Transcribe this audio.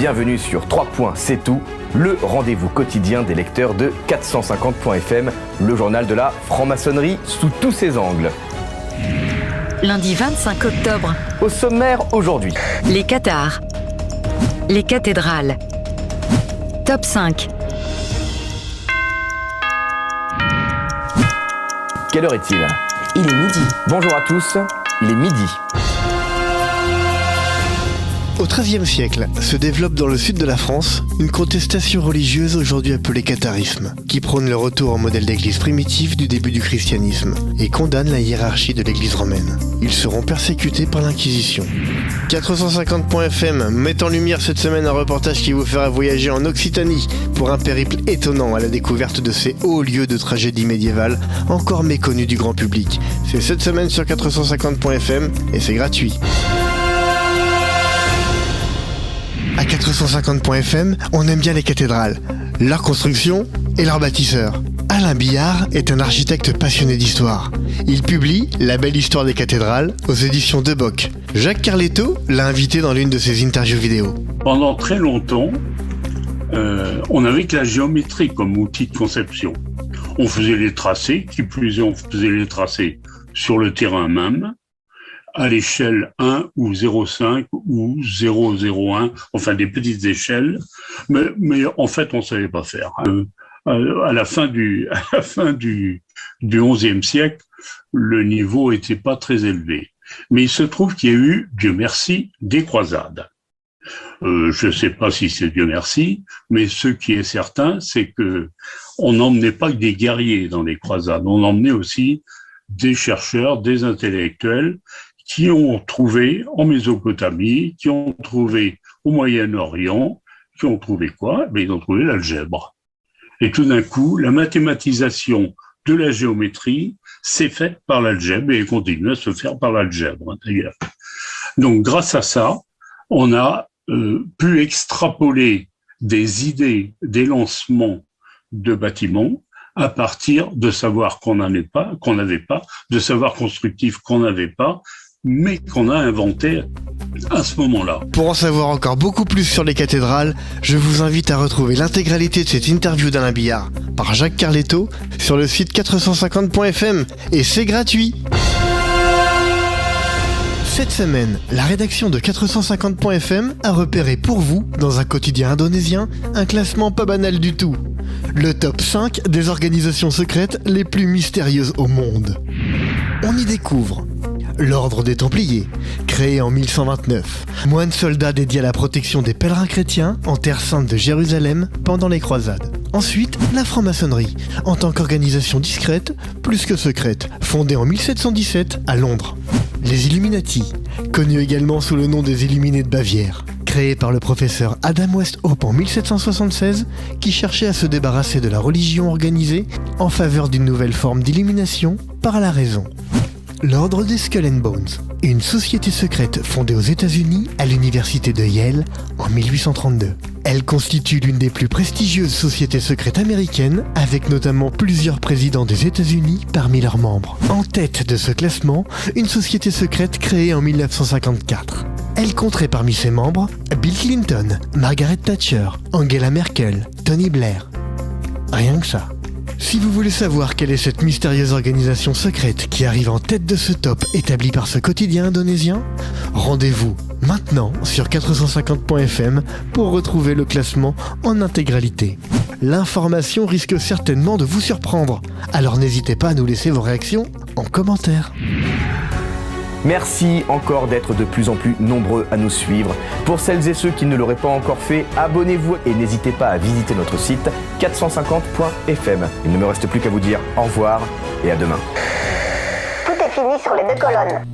bienvenue sur 3 points, c'est tout, le rendez-vous quotidien des lecteurs de 450.fm, le journal de la franc-maçonnerie sous tous ses angles. Lundi 25 octobre. Au sommaire aujourd'hui. Les cathares. Les cathédrales. Top 5. Quelle heure est-il ? Il est midi. Bonjour à tous, il est midi. Au XIIIe siècle, se développe dans le sud de la France une contestation religieuse aujourd'hui appelée catharisme, qui prône le retour au modèle d'église primitif du début du christianisme et condamne la hiérarchie de l'église romaine. Ils seront persécutés par l'Inquisition. 450.fm met en lumière cette semaine un reportage qui vous fera voyager en Occitanie pour un périple étonnant à la découverte de ces hauts lieux de tragédie médiévale encore méconnus du grand public. C'est cette semaine sur 450.fm et c'est gratuit. À 450.fm, on aime bien les cathédrales, leur construction et leurs bâtisseurs. Alain Billard est un architecte passionné d'histoire. Il publie La belle histoire des cathédrales aux éditions De Bock. Jacques Carletto l'a invité dans l'une de ses interviews vidéo. Pendant très longtemps, on n'avait que la géométrie comme outil de conception. On faisait les tracés, qui plus est, on faisait les tracés sur le terrain même, à l'échelle 1 ou 0,5 ou 0,01, enfin des petites échelles, mais en fait on savait pas faire. À la fin du XIe siècle, le niveau était pas très élevé. Mais il se trouve qu'il y a eu, Dieu merci, des croisades. Je sais pas si c'est Dieu merci, mais ce qui est certain, c'est que on n'emmenait pas que des guerriers dans les croisades, on emmenait aussi des chercheurs, des intellectuels, qui ont trouvé en Mésopotamie, qui ont trouvé au Moyen-Orient, qui ont trouvé quoi ? Ben, ils ont trouvé l'algèbre. Et tout d'un coup, la mathématisation de la géométrie s'est faite par l'algèbre et continue à se faire par l'algèbre, d'ailleurs. Donc, grâce à ça, on a pu extrapoler des idées, des lancements de bâtiments à partir de savoirs qu'on n'avait pas, de savoirs constructifs qu'on n'avait pas, mais qu'on a inventé à ce moment-là. Pour en savoir encore beaucoup plus sur les cathédrales, je vous invite à retrouver l'intégralité de cette interview d'Alain Billard par Jacques Carletto sur le site 450.fm et c'est gratuit. Cette semaine, la rédaction de 450.fm a repéré pour vous, dans un quotidien indonésien, un classement pas banal du tout. Le top 5 des organisations secrètes les plus mystérieuses au monde. On y découvre l'Ordre des Templiers, créé en 1129, moine soldat dédié à la protection des pèlerins chrétiens en terre sainte de Jérusalem pendant les croisades. Ensuite, la franc-maçonnerie, en tant qu'organisation discrète, plus que secrète, fondée en 1717 à Londres. Les Illuminati, connus également sous le nom des Illuminés de Bavière, créés par le professeur Adam Weishaupt en 1776, qui cherchait à se débarrasser de la religion organisée en faveur d'une nouvelle forme d'illumination par la raison. L'Ordre des Skull and Bones, une société secrète fondée aux États-Unis à l'université de Yale en 1832. Elle constitue l'une des plus prestigieuses sociétés secrètes américaines, avec notamment plusieurs présidents des États-Unis parmi leurs membres. En tête de ce classement, une société secrète créée en 1954. Elle compterait parmi ses membres Bill Clinton, Margaret Thatcher, Angela Merkel, Tony Blair. Rien que ça. Si vous voulez savoir quelle est cette mystérieuse organisation secrète qui arrive en tête de ce top établi par ce quotidien indonésien, rendez-vous maintenant sur 450.fm pour retrouver le classement en intégralité. L'information risque certainement de vous surprendre, alors n'hésitez pas à nous laisser vos réactions en commentaire. Merci encore d'être de plus en plus nombreux à nous suivre. Pour celles et ceux qui ne l'auraient pas encore fait, abonnez-vous et n'hésitez pas à visiter notre site 450.fm. Il ne me reste plus qu'à vous dire au revoir et à demain. Tout est fini sur les 2 colonnes.